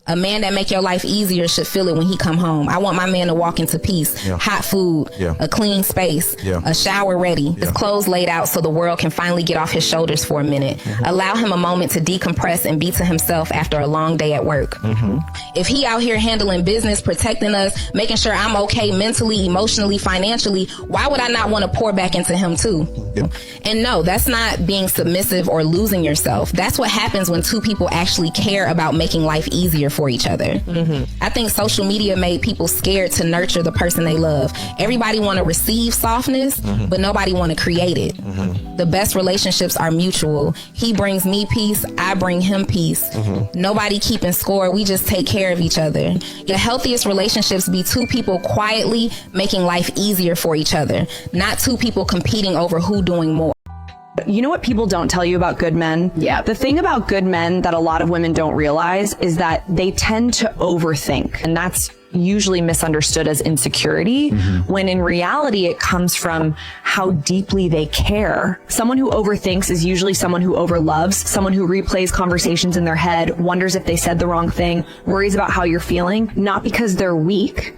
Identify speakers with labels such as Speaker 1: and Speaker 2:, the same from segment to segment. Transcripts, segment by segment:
Speaker 1: A man that make your life easier should feel it when he come home. I want my man to walk into peace, hot food, a clean space, a shower ready, his clothes laid out so the world can finally get off his shoulders for a minute. Allow him a moment to decompress and be to himself after a long day at work. If he out here handling business, protecting us, making sure I'm okay mentally, emotionally, financially, why would I not want to pour back into him too? And no, that's not being submissive or losing yourself. That's what happens when two people actually care about making life easier for each other. I think social media made people scared to nurture the person they love. Everybody want to receive softness, but nobody want to create it. The best relationships are mutual. He brings me peace, I bring him peace. Nobody keeping score, we just take care of each other. The healthiest relationships be two people quietly making life easier for each other, not two people competing over who doing more.
Speaker 2: You know what people don't tell you about good men? Yeah. The thing about good men that a lot of women don't realize is that they tend to overthink. And that's usually misunderstood as insecurity, when in reality it comes from how deeply they care. Someone who overthinks is usually someone who overloves, someone who replays conversations in their head, wonders if they said the wrong thing, worries about how you're feeling, not because they're weak,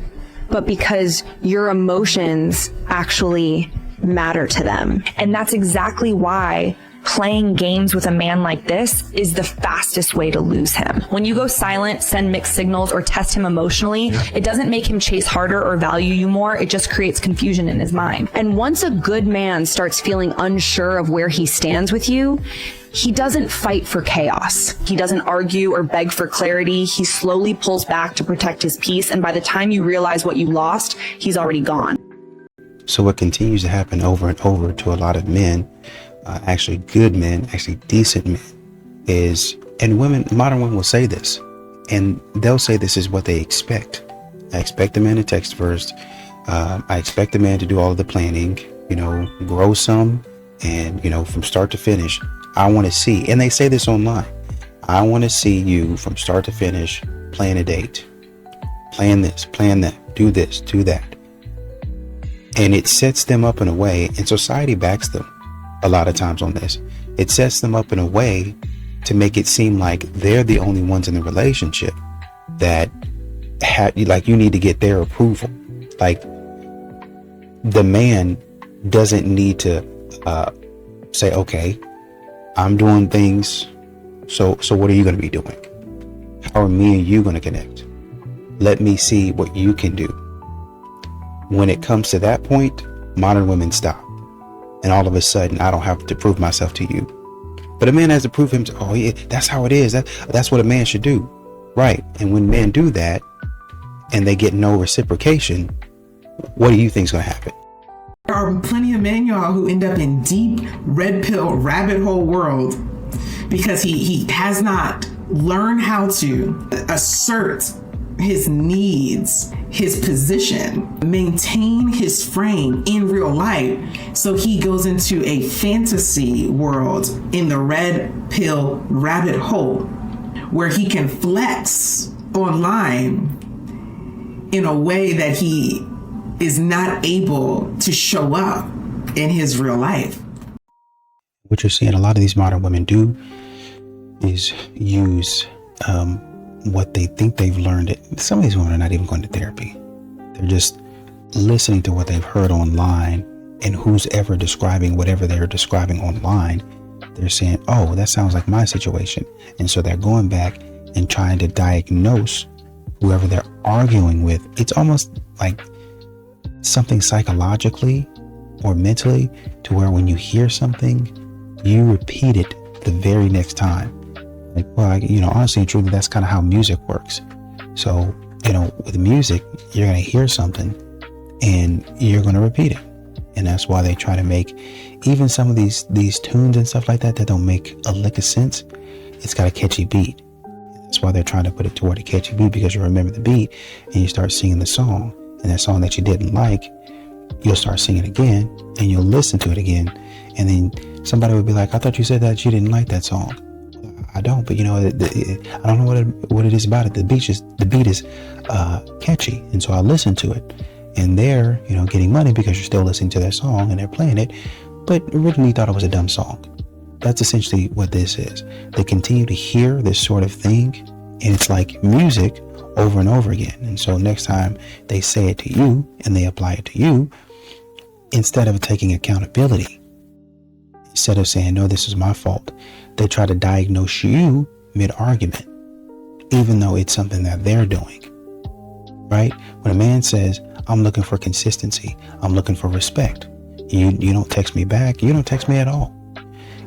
Speaker 2: but because your emotions actually matter to them. And that's exactly why playing games with a man like this is the fastest way to lose him. When you go silent, send mixed signals, or test him emotionally, it doesn't make him chase harder or value you more. It just creates confusion in his mind. And once a good man starts feeling unsure of where he stands with you, he doesn't fight for chaos. He doesn't argue or beg for clarity. He slowly pulls back to protect his peace. And by the time you realize what you lost, he's already gone.
Speaker 3: So what continues to happen over and over to a lot of men, actually good men, actually decent men, is, and women, modern women will say this, and they'll say this is what they expect. I expect the man to text first. I expect the man to do all of the planning, grow some, and, from start to finish, I want to see, and they say this online, I want to see you from start to finish, plan a date, plan this, plan that, do this, do that. And it sets them up in a way, and society backs them a lot of times on this. It sets them up in a way to make it seem like they're the only ones in the relationship that you need to get their approval. Like the man doesn't need to say, okay, I'm doing things. So what are you going to be doing? How are me and you going to connect? Let me see what you can do. When it comes to that point, modern women stop. And all of a sudden, I don't have to prove myself to you. But a man has to prove him to, oh yeah, that's how it is. That's what a man should do. Right. And when men do that and they get no reciprocation, what do you think is going to happen?
Speaker 4: There are plenty of men, y'all, who end up in deep red pill rabbit hole world because he has not learned how to assert his needs, his position, maintain his frame in real life. So he goes into a fantasy world in the red pill rabbit hole where he can flex online in a way that he is not able to show up in his real life.
Speaker 3: What you're seeing a lot of these modern women do is use what they think they've learned. Some of these women are not even going to therapy. They're just listening to what they've heard online, and who's ever describing whatever they're describing online, they're saying, oh, that sounds like my situation. And so they're going back and trying to diagnose whoever they're arguing with. It's almost like something psychologically or mentally to where when you hear something, you repeat it the very next time. Like, well, honestly and truly, that's kind of how music works. So, with music, you're going to hear something and you're going to repeat it. And that's why they try to make even some of these tunes and stuff like that don't make a lick of sense. It's got a catchy beat. That's why they're trying to put it toward a catchy beat, because you remember the beat and you start singing the song. And that song that you didn't like, you'll start singing again and you'll listen to it again. And then somebody would be like, I thought you said that you didn't like that song. I don't, but I don't know what it is about it. The beat is catchy, and so I listen to it, and they're getting money because you're still listening to their song and they're playing it, but originally thought it was a dumb song. That's essentially what this is. They continue to hear this sort of thing And it's like music over and over again. And so next time they say it to you and they apply it to you, instead of taking accountability, instead of saying, no, this is my fault, they try to diagnose you mid-argument, even though it's something that they're doing, right? When a man says, I'm looking for consistency, I'm looking for respect, you don't text me back, you don't text me at all,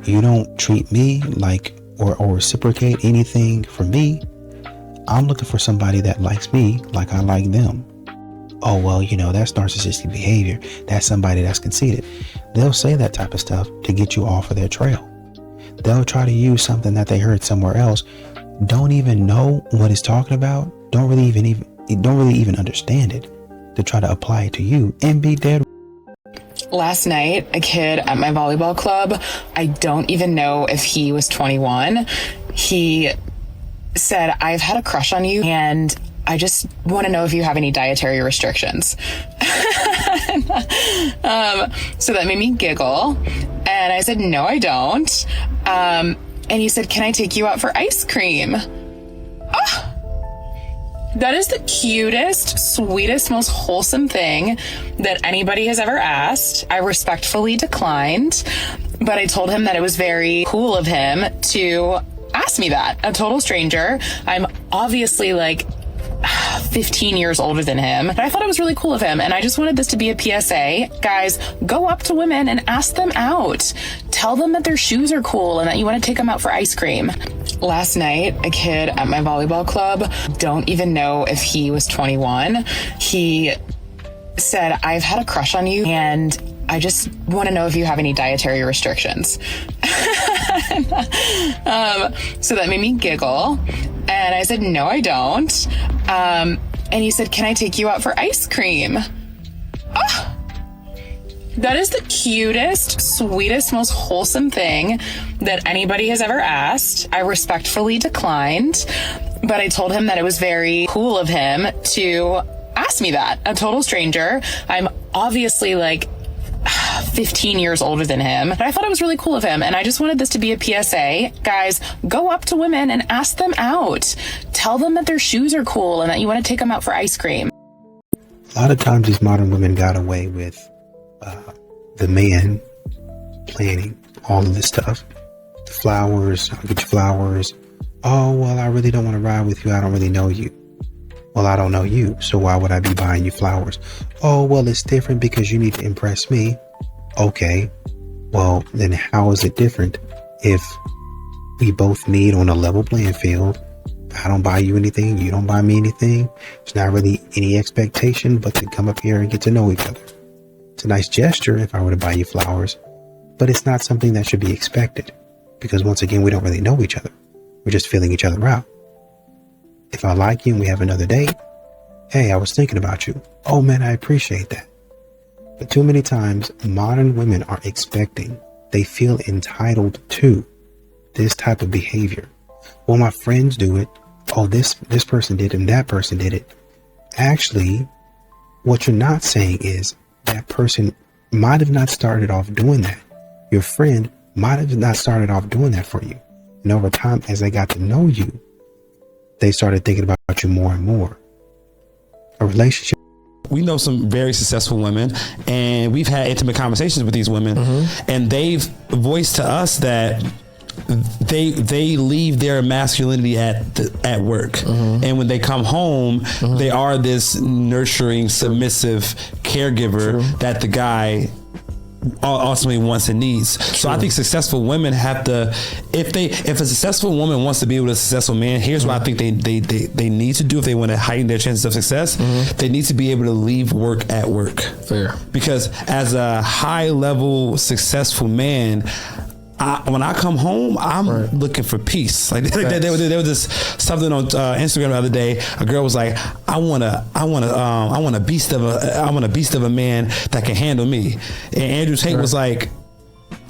Speaker 3: you don't treat me like or reciprocate anything from me, I'm looking for somebody that likes me like I like them. Oh, well, that's narcissistic behavior. That's somebody that's conceited. They'll say that type of stuff to get you off of their trail. They'll try to use something that they heard somewhere else, don't even know what it's talking about, don't really even understand it, to try to apply it to you and be dead.
Speaker 5: Last night, a kid at my volleyball club, I don't even know if he was 21, he said, I've had a crush on you and I just want to know if you have any dietary restrictions. So that made me giggle. And I said, no, I don't. And he said, can I take you out for ice cream? Oh, that is the cutest, sweetest, most wholesome thing that anybody has ever asked. I respectfully declined, but I told him that it was very cool of him to ask me that. A total stranger. I'm obviously like 15 years older than him, but I thought it was really cool of him. And I just wanted this to be a PSA. Guys, go up to women and ask them out. Tell them that their shoes are cool and that you want to take them out for ice cream. Last night, a kid at my volleyball club, don't even know if he was 21, he said, I've had a crush on you and I just want to know if you have any dietary restrictions. So that made me giggle. And I said, no, I don't. And he said, can I take you out for ice cream? Oh, that is the cutest, sweetest, most wholesome thing that anybody has ever asked. I respectfully declined, but I told him that it was very cool of him to ask me that. A total stranger. I'm obviously like 15 years older than him, but I thought it was really cool of him. And I just wanted this to be a PSA. Guys, go up to women and ask them out. Tell them that their shoes are cool and that you want to take them out for ice cream.
Speaker 3: A lot of times these modern women got away with the man planning all of this stuff. The flowers, I'll get you flowers. Oh, well, I really don't want to ride with you. I don't really know you. Well, I don't know you, so why would I be buying you flowers? Oh, well, it's different because you need to impress me. Okay, well, then how is it different if we both meet on a level playing field? I don't buy you anything, you don't buy me anything. There's not really any expectation but to come up here and get to know each other. It's a nice gesture if I were to buy you flowers, but it's not something that should be expected because once again, we don't really know each other. We're just feeling each other out. If I like you and we have another date, hey, I was thinking about you. Oh man, I appreciate that. But too many times, modern women are expecting, they feel entitled to this type of behavior. Well, my friends do it. Oh, this person did it and that person did it. Actually, what you're not saying is that person might have not started off doing that. Your friend might have not started off doing that for you. And over time, as they got to know you, they started thinking about you more and more. A relationship.
Speaker 6: We know some very successful women, and we've had intimate conversations with these women, and they've voiced to us that they leave their masculinity at work, and when they come home, they are this nurturing, submissive caregiver that the guy ultimately wants and needs. So I think successful women have to, if a successful woman wants to be with a successful man, here's what I think they need to do if they want to heighten their chances of success. They need to be able to leave work at work. Fair. Because as a high level successful man, when I come home, I'm looking for peace. Like there was this something on Instagram the other day. A girl was like, I want a beast of a man that can handle me. And Andrew Tate was like,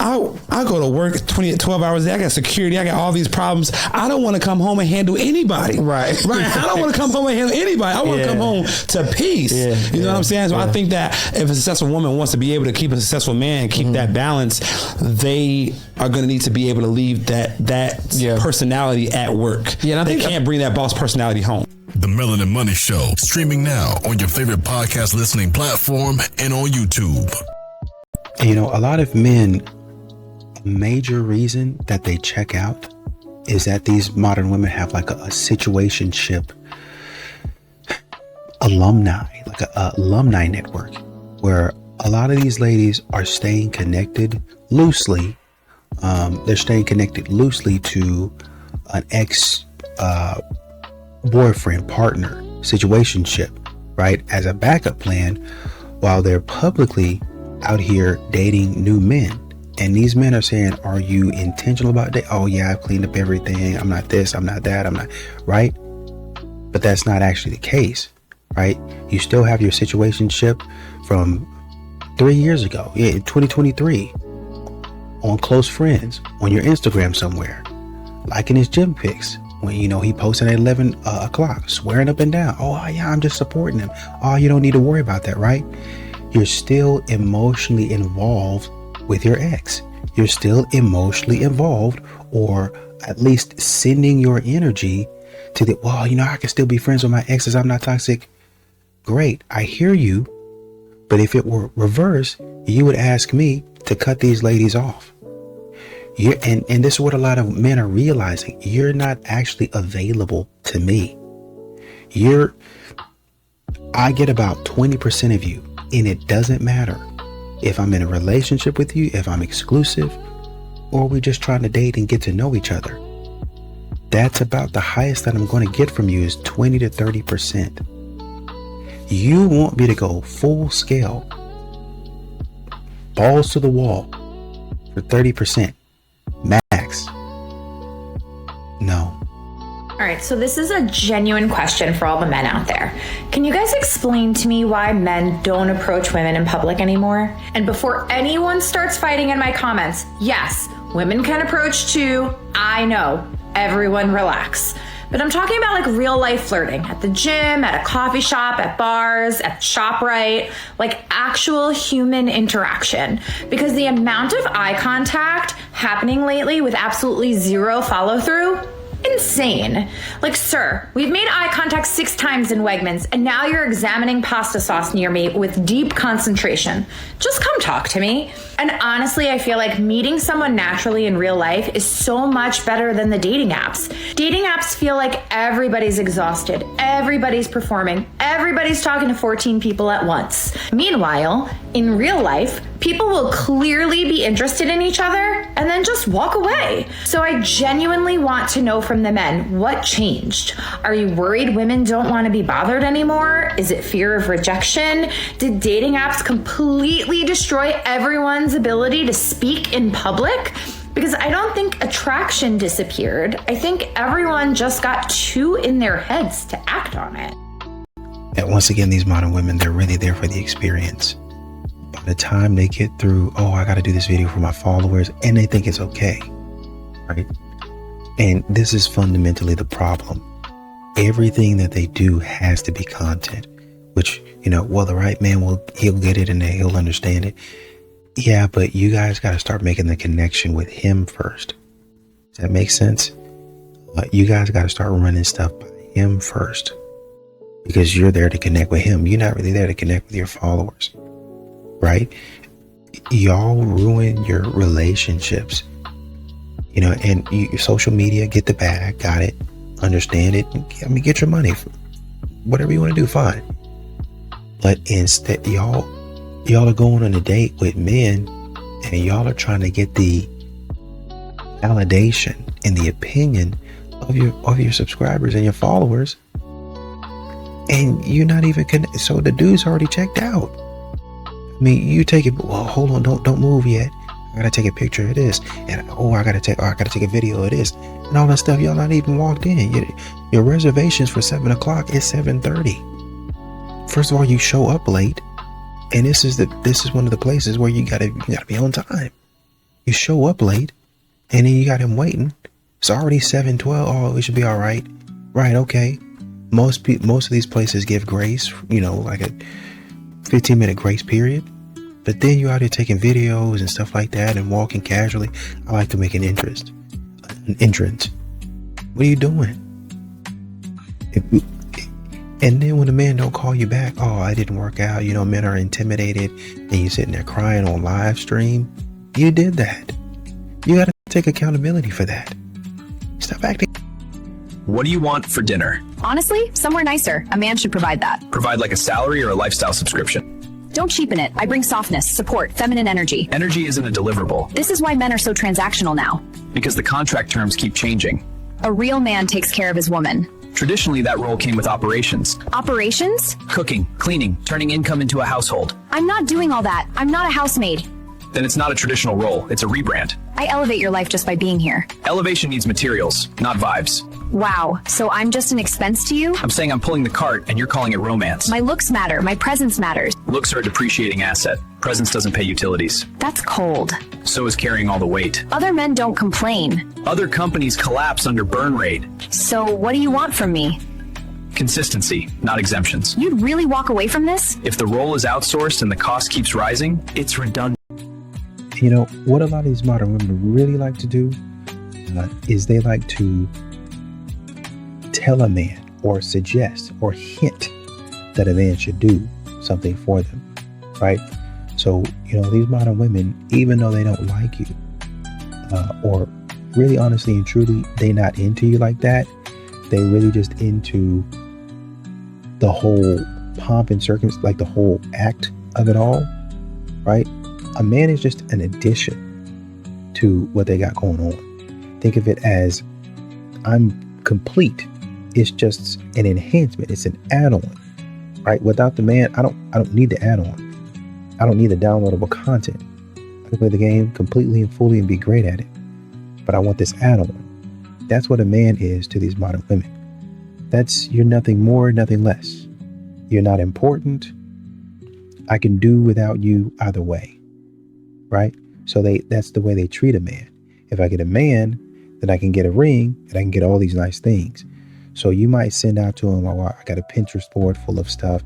Speaker 6: I go to work 12 hours a day. I got security. I got all these problems. I don't want to come home and handle anybody.
Speaker 7: Right.
Speaker 6: I don't want to come home and handle anybody. I want to come home to peace. You know what I'm saying? So I think that if a successful woman wants to be able to keep a successful man, keep that balance, they are going to need to be able to leave that personality at work. Yeah, and I think they can't bring that boss personality home.
Speaker 8: The Melanin Money Show, streaming now on your favorite podcast listening platform and on YouTube.
Speaker 3: You know, a lot of men, a major reason that they check out is that these modern women have like a situationship alumni, like a alumni network, where a lot of these ladies are staying connected loosely. They're staying connected loosely to an ex boyfriend, partner, situationship, right? As a backup plan, while they're publicly out here dating new men. And these men are saying, are you intentional about that? Oh yeah, I've cleaned up everything. I'm not this, I'm not that, I'm not, right? But that's not actually the case, right? You still have your situationship from 3 years ago, in 2023, on close friends, on your Instagram somewhere, liking his gym pics. When, you know, he posted at 11 o'clock, swearing up and down, oh yeah, I'm just supporting him. Oh, you don't need to worry about that, right? You're still emotionally involved with your ex. You're still emotionally involved, or at least sending your energy to the, well, you know, I can still be friends with my exes. I'm not toxic. Great. I hear you. But if it were reverse, you would ask me to cut these ladies off. And this is what a lot of men are realizing. You're not actually available to me. I get about 20% of you, and it doesn't matter if I'm in a relationship with you, if I'm exclusive, or we're just trying to date and get to know each other. That's about the highest that I'm going to get from you is 20 to 30%. You want me to go full scale, balls to the wall for 30%. Max. No.
Speaker 9: All right, so this is a genuine question for all the men out there. Can you guys explain to me why men don't approach women in public anymore? And before anyone starts fighting in my comments, yes, women can approach too. I know. Everyone relax. But I'm talking about like real life flirting at the gym, at a coffee shop, at bars, at ShopRite, like actual human interaction. Because the amount of eye contact happening lately with absolutely zero follow through, insane. Like, sir, we've made eye contact 6 times in Wegmans, and now you're examining pasta sauce near me with deep concentration. Just come talk to me. And honestly, I feel like meeting someone naturally in real life is so much better than the dating apps. Dating apps feel like everybody's exhausted, everybody's performing, everybody's talking to 14 people at once. Meanwhile, in real life, people will clearly be interested in each other and then just walk away. So I genuinely want to know from the men, what changed? Are you worried women don't want to be bothered anymore? Is it fear of rejection? Did dating apps completely destroy everyone's ability to speak in public? Because I don't think attraction disappeared. I think everyone just got too in their heads to act on it.
Speaker 3: And once again, these modern women, they're really there for the experience. By the time they get through, oh, I got to do this video for my followers, and they think it's okay, right? And this is fundamentally the problem. Everything that they do has to be content, which, you know, well, the right man he'll get it and he'll understand it. Yeah, but you guys got to start making the connection with him first. Does that make sense? You guys got to start running stuff by him first, because you're there to connect with him. You're not really there to connect with your followers, right? Y'all ruin your relationships, you know, and social media, get the bag, got it, understand it. I mean, get your money, whatever you want to do, fine. But instead, y'all are going on a date with men, and y'all are trying to get the validation and the opinion of your subscribers and your followers, and you're not even connected. So the dude's already checked out. I mean, you take it. Well, hold on, don't move yet. I gotta take a picture of this, and I gotta take a video of this, and all that stuff. Y'all not even walked in. Your reservations for 7 o'clock is 7:30. First of all, you show up late, and this is one of the places where you gotta be on time. You show up late, and then you got him waiting. It's already 7:12. Oh, it should be all right. Right, okay. Most of these places give grace, like a 15-minute grace period. But then you're out here taking videos and stuff like that and walking casually. I like to make an entrance. What are you doing? And then when the man don't call you back, oh, I didn't work out. Men are intimidated, and you sitting there crying on live stream. You did that. You got to take accountability for that. Stop acting.
Speaker 7: What do you want for dinner?
Speaker 10: Honestly, somewhere nicer. A man should provide that.
Speaker 7: Provide like a salary or a lifestyle subscription.
Speaker 10: Don't cheapen it. I bring softness, support, feminine energy.
Speaker 7: Energy isn't a deliverable.
Speaker 10: This is why men are so transactional now.
Speaker 7: Because the contract terms keep changing.
Speaker 10: A real man takes care of his woman.
Speaker 7: Traditionally, that role came with operations.
Speaker 10: Operations?
Speaker 7: Cooking, cleaning, turning income into a household.
Speaker 10: I'm not doing all that. I'm not a housemaid.
Speaker 7: Then it's not a traditional role. It's a rebrand.
Speaker 10: I elevate your life just by being here.
Speaker 7: Elevation needs materials, not vibes.
Speaker 10: Wow, so I'm just an expense to you?
Speaker 7: I'm saying I'm pulling the cart and you're calling it romance.
Speaker 10: My looks matter. My presence matters.
Speaker 7: Looks are a depreciating asset. Presence doesn't pay utilities.
Speaker 10: That's cold.
Speaker 7: So is carrying all the weight.
Speaker 10: Other men don't complain.
Speaker 7: Other companies collapse under burn rate.
Speaker 10: So what do you want from me?
Speaker 7: Consistency, not exemptions.
Speaker 10: You'd really walk away from this?
Speaker 7: If the role is outsourced and the cost keeps rising, it's redundant.
Speaker 3: What a lot of these modern women really like to do is they like to tell a man or suggest or hint that a man should do something for them, right? So, these modern women, even though they don't like you, or really honestly and truly, they not into you like that, they really just into the whole pomp and circumstance, like the whole act of it all, right? A man is just an addition to what they got going on. Think of it as I'm complete. It's just an enhancement. It's an add-on, right? Without the man, I don't need the add-on. I don't need the downloadable content. I can play the game completely and fully and be great at it. But I want this add-on. That's what a man is to these modern women. You're nothing more, nothing less. You're not important. I can do without you either way, right? So that's the way they treat a man. If I get a man, then I can get a ring and I can get all these nice things. So you might send out to him, oh, I got a Pinterest board full of stuff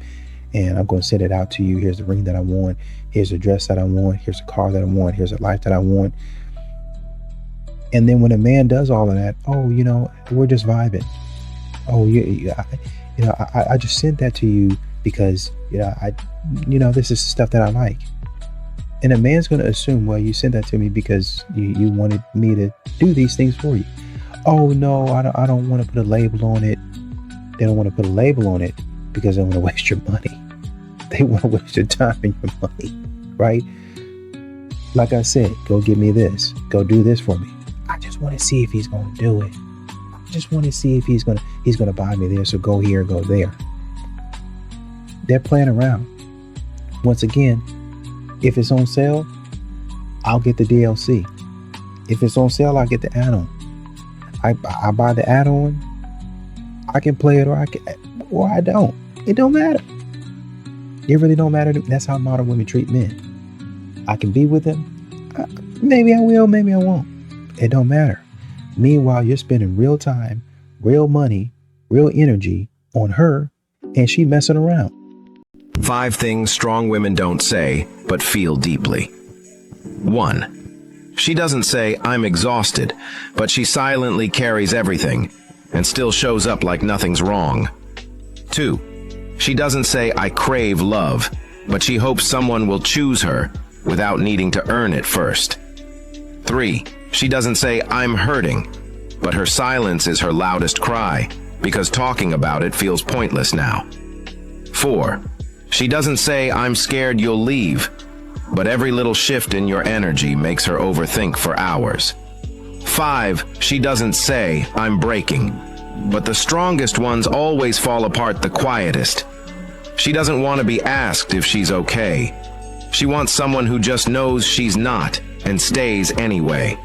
Speaker 3: and I'm going to send it out to you. Here's the ring that I want. Here's the dress that I want. Here's the car that I want. Here's the life that I want. And then when a man does all of that, oh, we're just vibing. Oh, I just sent that to you because, this is stuff that I like. And a man's going to assume, well, you sent that to me because you wanted me to do these things for you. Oh, no, I don't want to put a label on it. They don't want to put a label on it because they want to waste your money. They want to waste your time and your money, right? Like I said, go get me this. Go do this for me. I just want to see if he's going to do it. I just want to see if he's going to buy me this or go here, go there. They're playing around. Once again, if it's on sale, I'll get the DLC. If it's on sale, I'll get the add-on. I buy the add-on. I can play it or I don't. It don't matter. It really don't matter. That's how modern women treat men. I can be with them. Maybe I will, maybe I won't. It don't matter. Meanwhile, you're spending real time, real money, real energy on her, and she messing around.
Speaker 11: 5 things strong women don't say, but feel deeply. 1. She doesn't say, I'm exhausted, but she silently carries everything and still shows up like nothing's wrong. 2. She doesn't say, I crave love, but she hopes someone will choose her without needing to earn it first. 3. She doesn't say, I'm hurting, but her silence is her loudest cry because talking about it feels pointless now. 4. She doesn't say, I'm scared you'll leave, but every little shift in your energy makes her overthink for hours. 5. She doesn't say, I'm breaking, but the strongest ones always fall apart the quietest. She doesn't want to be asked if she's okay. She wants someone who just knows she's not and stays anyway.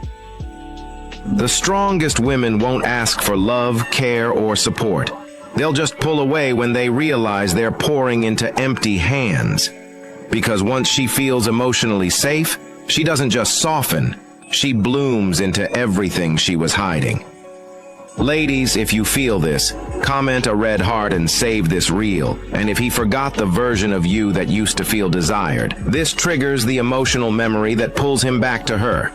Speaker 11: The strongest women won't ask for love, care, or support. They'll just pull away when they realize they're pouring into empty hands. Because once she feels emotionally safe, she doesn't just soften, She blooms into everything she was hiding. Ladies, if you feel this, comment a red heart and save this reel. And if he forgot the version of you that used to feel desired, this triggers the emotional memory that pulls him back to her.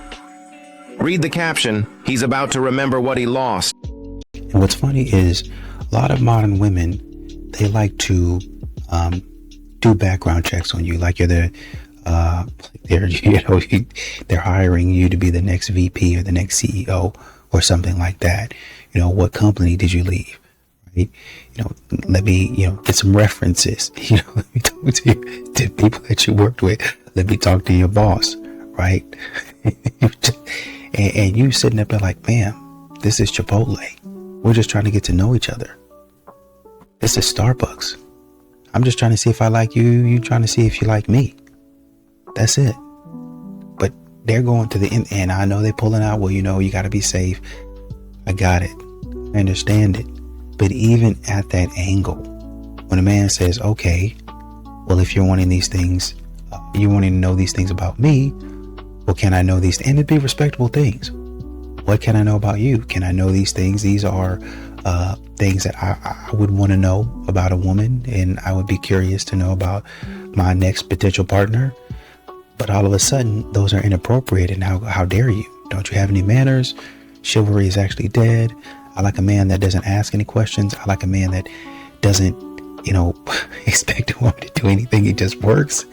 Speaker 11: Read the caption. He's about to remember what he lost.
Speaker 3: And what's funny is a lot of modern women, they like to do background checks on you, like they're hiring you to be the next VP or the next CEO or something like that. What company did you leave? Right? Let me get some references. Let me talk to people that you worked with. Let me talk to your boss. Right? and you sitting up there like, ma'am, this is Chipotle. We're just trying to get to know each other. This is Starbucks. I'm just trying to see if I like you. You trying to see if you like me. That's it. But they're going to the end, and I know they're pulling out. Well, you got to be safe. I got it. I understand it. But even at that angle, when a man says, okay, well, if you're wanting these things, you're wanting to know these things about me, well, can I know these? And it'd be respectable things. What can I know about you? Can I know these things? These are things that I would want to know about a woman, and I would be curious to know about my next potential partner. But all of a sudden, those are inappropriate. And how dare you? Don't you have any manners? Chivalry is actually dead. I like a man that doesn't ask any questions. I like a man that doesn't, expect a woman to do anything. He just works.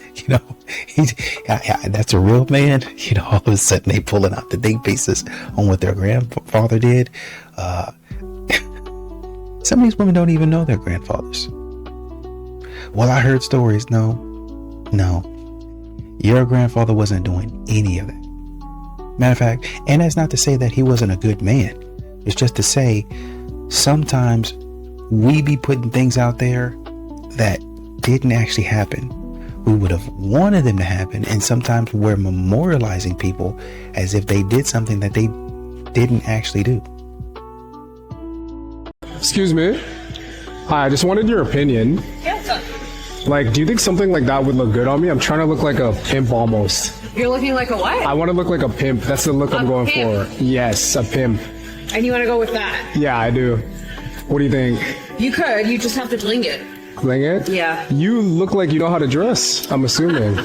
Speaker 3: That's a real man. All of a sudden they pulling out the think pieces on what their grandfather did. Some of these women don't even know their grandfathers. Well, I heard stories. No. Your grandfather wasn't doing any of that. Matter of fact, and that's not to say that he wasn't a good man. It's just to say sometimes we be putting things out there that didn't actually happen. We would have wanted them to happen, and sometimes we're memorializing people as if they did something that they didn't actually do.
Speaker 12: Excuse me. Hi, I just wanted your opinion. Do you think something like that would look good on me? I'm trying to look like a pimp almost.
Speaker 13: You're looking like a what?
Speaker 12: I want to look like a pimp. That's the look I'm going for. Yes, a pimp.
Speaker 13: And you want to go with that?
Speaker 12: Yeah, I do. What do you think?
Speaker 13: You could. You just have to bling it.
Speaker 12: Bling it?
Speaker 13: Yeah.
Speaker 12: You look like you know how to dress, I'm assuming.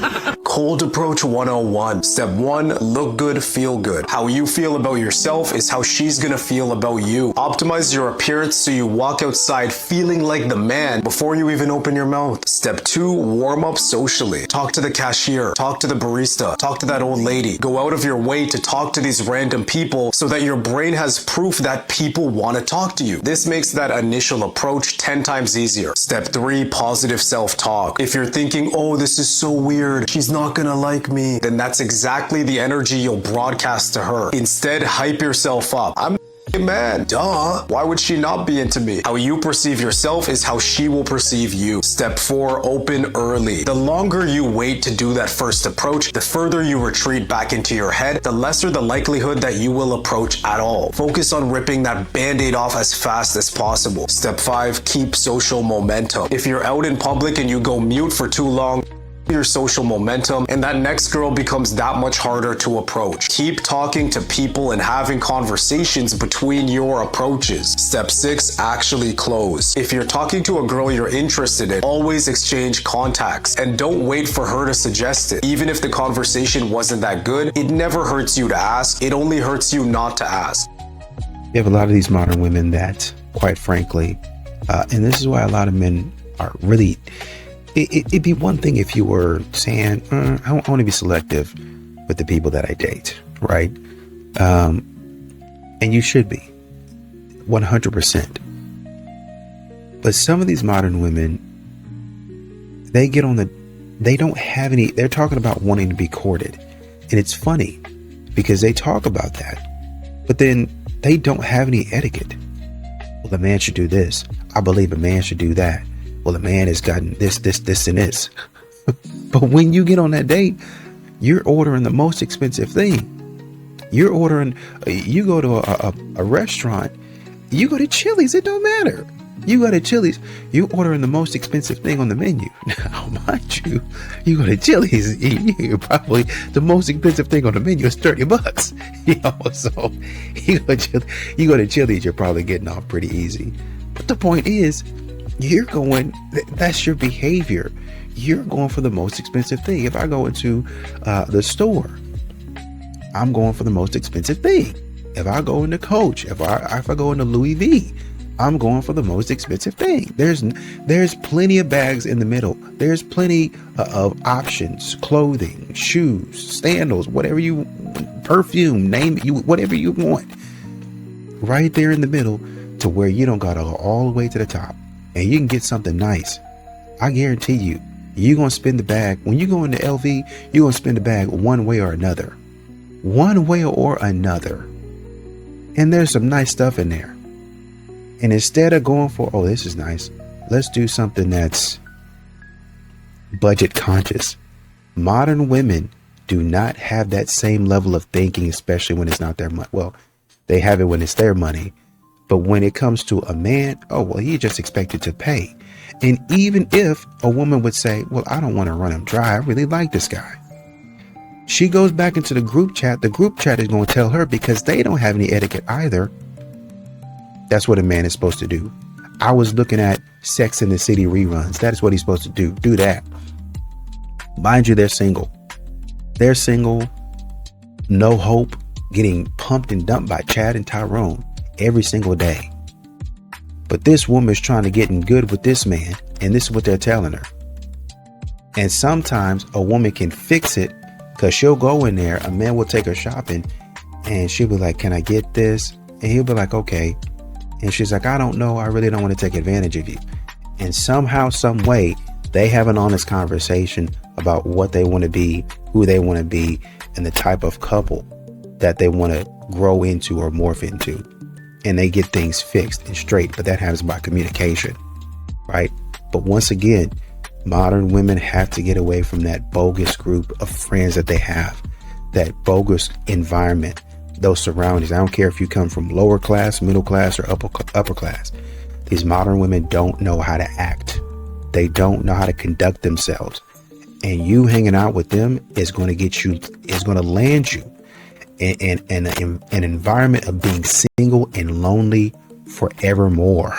Speaker 14: Cold Approach 101. Step 1, look good, feel good. How you feel about yourself is how she's gonna feel about you. Optimize your appearance so you walk outside feeling like the man before you even open your mouth. Step 2, warm up socially. Talk to the cashier, talk to the barista, talk to that old lady. Go out of your way to talk to these random people so that your brain has proof that people want to talk to you. This makes that initial approach 10 times easier. Step 3, positive self-talk. If you're thinking, oh, this is so weird, she's not gonna like me, then that's exactly the energy you'll broadcast to her. Instead, hype yourself up. I'm a man, duh. Why would she not be into me? How you perceive yourself is how she will perceive you. Step 4, open early. The longer you wait to do that first approach, the further you retreat back into your head, the lesser the likelihood that you will approach at all. Focus on ripping that band-aid off as fast as possible. Step 5, keep social momentum. If you're out in public and you go mute for too long, your social momentum, and that next girl becomes that much harder to approach. Keep talking to people and having conversations between your approaches. Step 6, actually close. If you're talking to a girl you're interested in, always exchange contacts and don't wait for her to suggest it. Even if the conversation wasn't that good, it never hurts you to ask. It only hurts you not to ask.
Speaker 3: You have a lot of these modern women that, quite frankly, and this is why a lot of men are really, it'd be one thing if you were saying, I want to be selective with the people that I date, right? And you should be 100%. But some of these modern women, they don't have any, they're talking about wanting to be courted. And it's funny because they talk about that, but then they don't have any etiquette. Well, a man should do this. I believe a man should do that. Well, a man has gotten this, and this. But when you get on that date, you're ordering the most expensive thing. You're ordering, you go to a restaurant, you go to Chili's, it don't matter. You go to Chili's, you ordering the most expensive thing on the menu. Now, mind you, you go to Chili's, you probably the most expensive thing on the menu is $30. You know, so you go to Chili's, you're probably getting off pretty easy. But the point is, that's your behavior. You're going for the most expensive thing. If I go into the store, I'm going for the most expensive thing. If I go into Coach, if I go into Louis V, I'm going for the most expensive thing. There's plenty of bags in the middle. There's plenty of options, clothing, shoes, sandals, perfume, whatever you want. Right there in the middle to where you don't gotta go all the way to the top. And you can get something nice. I guarantee you're gonna spend the bag. When you go into LV, you're gonna spend the bag one way or another. One way or another. And there's some nice stuff in there. And instead of going for, oh, this is nice, let's do something that's budget conscious. Modern women do not have that same level of thinking, especially when it's not their money. Well, they have it when it's their money. But when it comes to a man, oh, well, he just expected to pay. And even if a woman would say, well, I don't want to run him dry, I really like this guy. She goes back into the group chat. The group chat is going to tell her, because they don't have any etiquette either. That's what a man is supposed to do. I was looking at Sex and the City reruns. That is what he's supposed to do. Do that. Mind you, they're single. They're single. No hope. Getting pumped and dumped by Chad and Tyrone every single day. But this woman is trying to get in good with this man. And this is what they're telling her. And sometimes a woman can fix it, because she'll go in there. A man will take her shopping and she'll be like, can I get this? And he'll be like, okay. And she's like, I don't know. I really don't want to take advantage of you. And somehow, some way, they have an honest conversation about what they want to be, who they want to be, and the type of couple that they want to grow into or morph into. And they get things fixed and straight. But that happens by communication, right? But once again, modern women have to get away from that bogus group of friends that they have, that bogus environment, those surroundings. I don't care if you come from lower class, middle class, or upper class. These modern women don't know how to act. They don't know how to conduct themselves. And you hanging out with them is going to land you in an environment of being single and lonely forevermore.